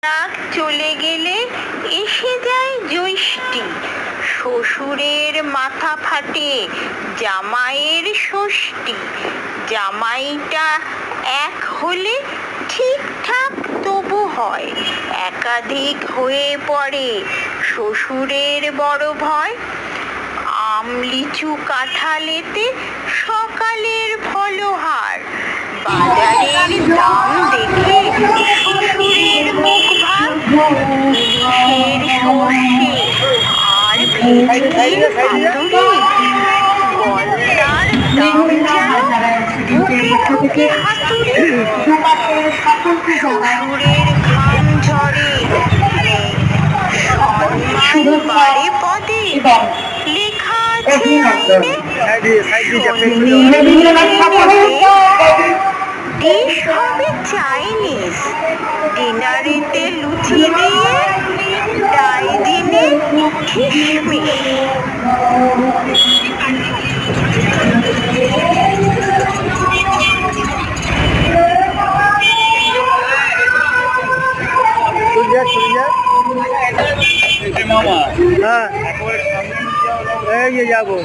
রাগ চলে গেলে এসে যায় জ্যৈষ্ঠী, শ্বশুরের মাথা ফাটে জামাইয়ের ষষ্ঠী। জামাইটা এক হলে ঠিকঠাক তবু হয়, একাধিক হয়ে পড়ে শ্বশুরের বড় ভয়। আম লিচু কাঁঠালেতে সকালের ফলহার, বাজারের দাম দেখে শ্বশুরের মুখ ভার। ইলিশের সর্ষে আর ভেটকির পাতুরি, গলদার দাম যেন বুকে ঢুকে হাতুড়ি। শ্বশুরের ঘাম ঝরে নেই সম্মান বাড়ে পদে, লেখা আছে আইনে ডিশ হবে চাইনিজ, ডিনারেতে লুচি দিয়ে ডাই দিনে কিশমিশ। হ্যাঁ, এই যে যাবো।